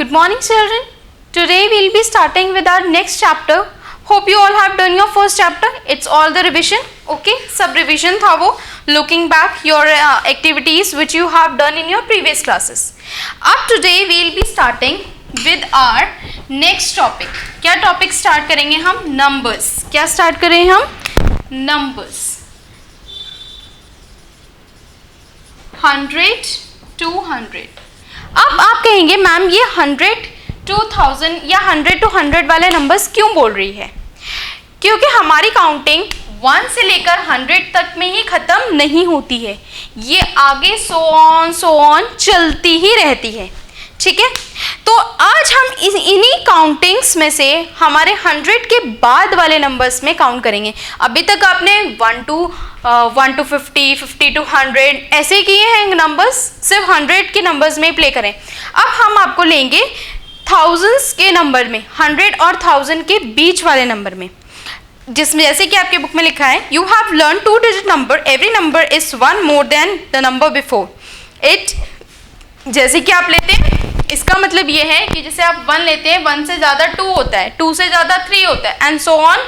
Good morning children. Today we'll be starting with our next chapter. Hope you all have done your first chapter. It's all the revision. Okay, सब revision था वो. Looking back your activities which you have done in your previous classes. अब today we'll be starting with our next topic. क्या topic start करेंगे हम? Numbers. क्या start करें हम? Numbers. 100 to 100. अब आप कहेंगे मैम ये 100 to 1000 या 100 to 100 वाले नंबर्स क्यों बोल रही है? क्योंकि हमारी काउंटिंग 1 से लेकर 100 तक में ही ख़त्म नहीं होती है, ये आगे सो ऑन चलती ही रहती है. ठीक है, तो आज हम इन्हीं काउंटिंग्स में से हमारे 100 के बाद वाले नंबर्स में काउंट करेंगे. अभी तक आपने 1 to 50, 50 to 100 ऐसे किए हैं नंबर्स, सिर्फ 100 के नंबर्स में प्ले करें. अब हम आपको लेंगे थाउजेंड्स के नंबर में, 100 और 1000 के बीच वाले नंबर में, जिसमें जैसे कि आपके बुक में लिखा है, you have learn 2 digit number, every number is 1 more than the number before it. जैसे कि आप लेते हैं, इसका मतलब ये है कि जैसे आप 1 लेते हैं, 1 से ज़्यादा 2 होता है, 2 से ज़्यादा 3 होता है, एंड सो ऑन.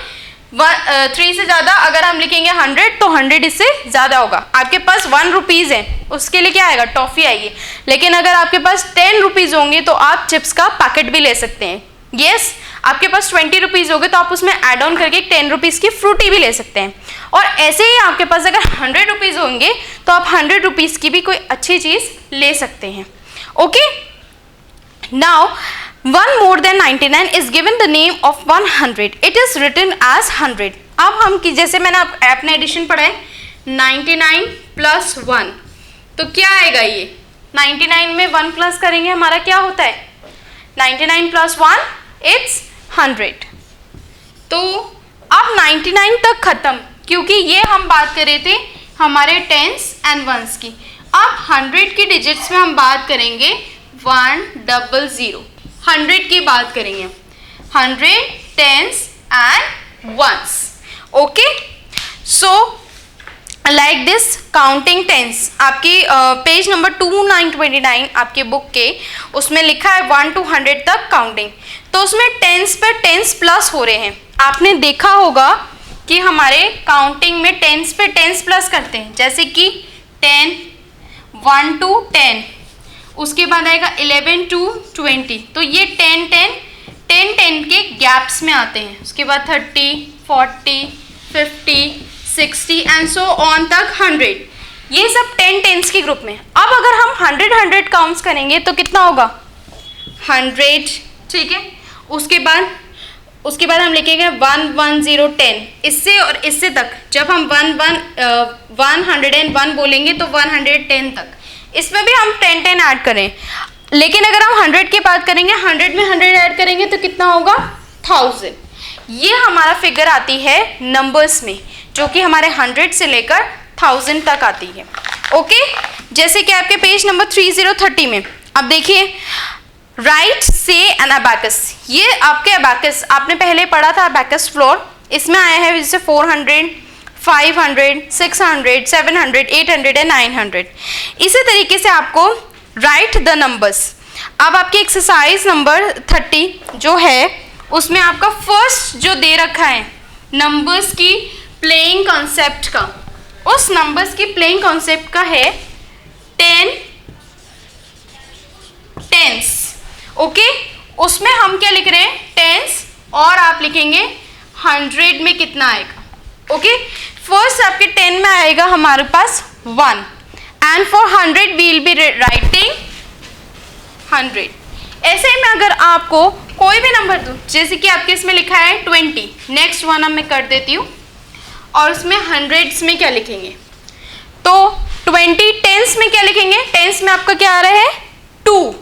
3 से ज़्यादा अगर हम लिखेंगे 100 तो 100 इससे ज़्यादा होगा. आपके पास 1 रुपीज़ है, उसके लिए क्या आएगा? टॉफ़ी आएगी. लेकिन अगर आपके पास 10 रुपीज़ होंगे तो आप चिप्स का पैकेट भी ले सकते हैं. यस, आपके पास 20 रुपीज़ होंगे तो आप उसमें ऐड ऑन करके 10 रुपीज़ की फ्रूटी भी ले सकते हैं. और ऐसे ही आपके पास अगर 100 रुपीज़ होंगे तो आप 100 रुपीज़ की भी कोई अच्छी चीज़ ले सकते हैं. Okay, now 1 more than 99 is given the name of 100. It is written as 100. अब हम कि जैसे मैंने अपने एडिशन पढ़ा है 99 plus 1, तो क्या आएगा ये? 99 में 1 प्लस करेंगे, हमारा क्या होता है? 99 plus 1 it's 100. तो अब 99 तक ख़त्म, क्योंकि ये हम बात कर रहे थे हमारे टेंस एंड वंस की. अब 100 की डिजिट्स में हम बात करेंगे 100. 100 की बात करेंगे, 100 tens and ones. Okay, so like this counting tens. आपकी पेज नंबर 2929 आपके बुक के, उसमें लिखा है 1 to 100 तक काउंटिंग. तो उसमें टेंस पर टेंस प्लस हो रहे हैं. आपने देखा होगा कि हमारे काउंटिंग में टेंस पे टेंस प्लस करते हैं, जैसे कि 10, 1 to 10, उसके बाद आएगा 11 to 20. तो ये 10 के गैप्स में आते हैं. उसके बाद 30, 40, 50, 60 एंड सो ऑन तक 100. ये सब 10 के ग्रुप में. अब अगर हम 100 काउंट्स करेंगे तो कितना होगा? 100. ठीक है, उसके बाद हम लिखेंगे 1, 1, 0, 10. इससे और इससे तक जब हम 101 बोलेंगे तो 110 तक. इसमें भी हम 10 ऐड करें. लेकिन अगर हम 100 की बात करेंगे, 100 में 100 ऐड करेंगे तो कितना होगा? 1000. ये हमारा फिगर आती है नंबर्स में, जो कि हमारे 100 से लेकर 1000 तक आती है. ओके, जैसे कि आपके पेज नंबर 3030 में अब देखिए, राइट से एन अबैकस. ये आपके अबैकस आपने पहले पढ़ा था, अबैकस फ्लोर. इसमें आया है जैसे 400, 500, 600, 700, 800 एंड 900. इसी तरीके से आपको राइट द नंबर्स. अब आपकी एक्सरसाइज नंबर 30 जो है, उसमें आपका फर्स्ट जो दे रखा है नंबर्स की प्लेइंग कॉन्सेप्ट का, उस नंबर्स की प्लेइंग कॉन्सेप्ट का है 10 टेंस. ओके, उसमें हम क्या लिख रहे हैं? टेंस. और आप लिखेंगे 100 में कितना आएगा. ओके, फर्स्ट आपके 10 में आएगा हमारे पास 1, and for 100 we will be writing 100. ऐसे में अगर आपको कोई भी नंबर दूँ, जैसे कि आपके इसमें लिखा है 20, नेक्स्ट वन अब मैं कर देती हूँ, और उसमें 100s में क्या लिखेंगे? तो 20 टेंस में क्या लिखेंगे? टेंस में आपका क्या आ रहा है? 2.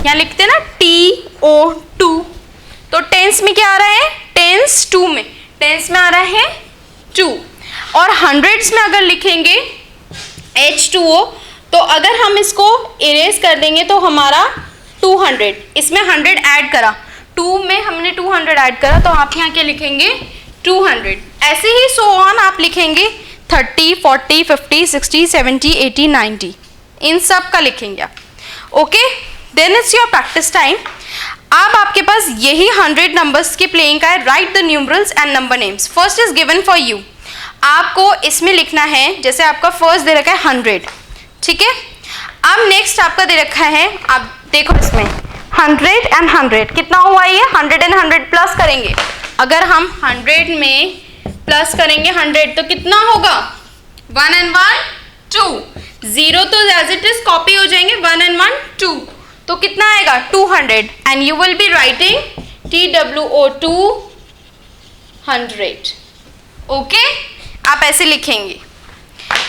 यहाँ लिखते हैं ना TO2. तो टेंस में क्या आ रहा है? टेंस 2 में, टेंस में आ रहा है 2. और 100s में अगर लिखेंगे H2O, तो अगर हम इसको इरेज कर देंगे तो हमारा 200, इसमें 100 ऐड करा, 2 में हमने 200 ऐड करा, तो आप यहाँ क्या लिखेंगे? 200. ऐसे ही सो ऑन आप लिखेंगे 30, 40, 50, 60, 70, 80, 90. इन सब का लिखेंगे आप. Okay, then it's your practice time. अब आपके पास यही 100 नंबर्स के प्लेइंग का है. Right the numerals and number names. First is given for you. आपको इसमें लिखना है, जैसे आपका फर्स्ट दे रखा है 100, ठीक है. अब नेक्स्ट आपका दे रखा है, आप देखो इसमें 100 एंड 100 कितना हुआ ये? 100 एंड 100 प्लस करेंगे. अगर हम 100 में प्लस करेंगे 100 तो कितना होगा? 1 एंड 1 2. 0 तो एज इट इज कॉपी हो जाएंगे. 1 एंड 1 2. तो कितना आएगा? 200. And you will be writing TWO 200. Okay, आप ऐसे लिखेंगे.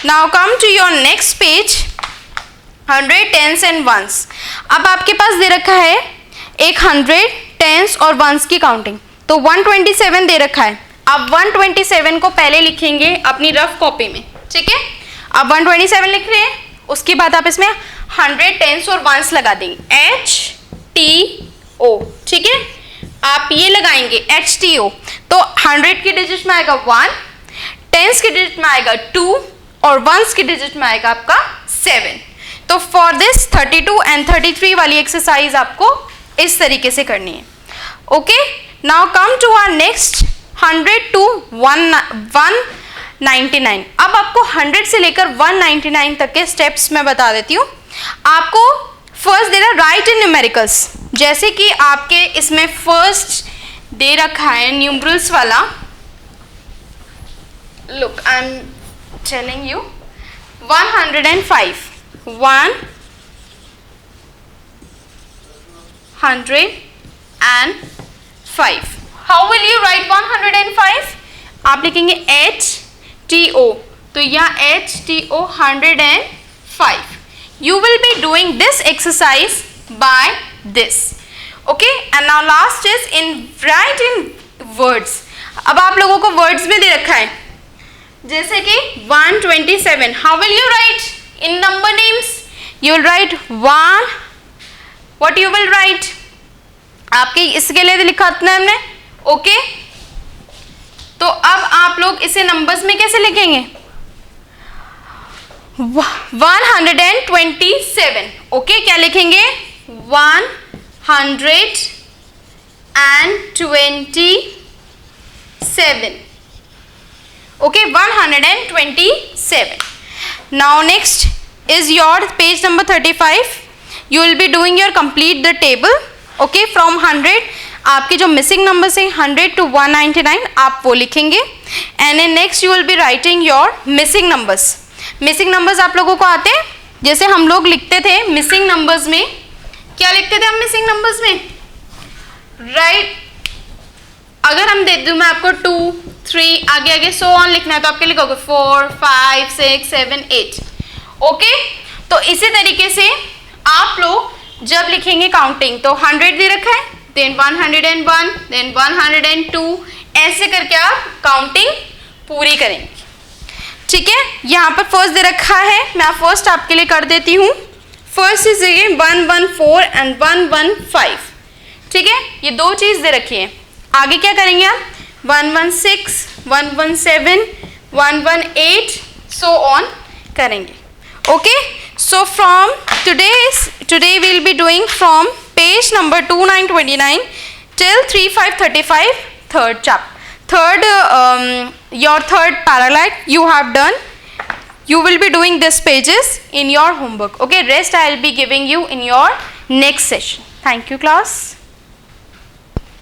Now come to your next page. 100 tens and ones. अब आपके पास दे रखा है एक 100 टेंस और वंस की काउंटिंग. तो 127 दे रखा है. अब 127 को पहले लिखेंगे अपनी रफ कॉपी में, ठीक है. अब 127 लिख रहे हैं, उसके बाद आप इसमें 100 टेंस और वंस लगा देंगे. HTO, ठीक है. आप ये लगाएंगे HTO. तो 100 की डिजिट में आएगा 1, टेंस की डिजिट में आएगा 2 और वंस की डिजिट में आएगा आपका 7. तो फॉर दिस 32 एंड 33 वाली एक्सरसाइज आपको इस तरीके से करनी है. Okay, now come to our next 100 to 199. अब आपको 100 से लेकर 199 तक के स्टेप्स मैं बता देती हूँ. आपको फर्स्ट दे रहा है राइट इन न्यूमेरिकल्स. जैसे कि आपके इसमें फर्स्ट दे रखा है न्यूमरल्स वाला. Look, I am telling you 105. 105. How will you write 105? आप लिखेंगे HTO. तो यहाँ HTO 105. You will be doing this exercise by this. Okay? And now last is in write in words. अब आप लोगों को words में दे रखा है. जैसे कि 127. How will you write in number names? You will write 1. What you will write? आपके इसके लिए लिखा था हमने. ओके, तो अब आप लोग इसे नंबर्स में कैसे लिखेंगे? 127. ओके, क्या लिखेंगे? 127. Okay, 127. Now next is your page number 35. You will be doing your complete the table. Okay, from 100 आपके जो मिसिंग नंबर्स हैं 100 to 199 आप वो लिखेंगे. And in next you will be writing your missing numbers. Missing numbers आप लोगों को आते हैं? जैसे हम लोग लिखते थे मिसिंग नंबर्स में, क्या लिखते थे हम मिसिंग नंबर्स में? राइट, अगर हम दे दूँ मैं आपको 2 3 आगे आगे सो ऑन लिखना है तो आपके लिखोगे 4 5 6 7 8. ओके, तो इसी तरीके से आप लोग जब लिखेंगे काउंटिंग तो 100 दे रखा है, देन 101, देन 102, ऐसे करके आप काउंटिंग पूरी करेंगे. ठीक है, यहाँ पर फर्स्ट दे रखा है, मैं फर्स्ट आपके लिए कर देती हूँ. First is 114 and 115. ठीक है, ये दो चीज़ दे रखी है. आगे क्या करेंगे आप? 116, 117, 118 सो ऑन करेंगे. Okay, so from today we'll be doing from page number 2929 till 3535 third chapter, your third parallel you have done. You will be doing these pages in your homework. Okay, rest I will be giving you in your next session. Thank you class.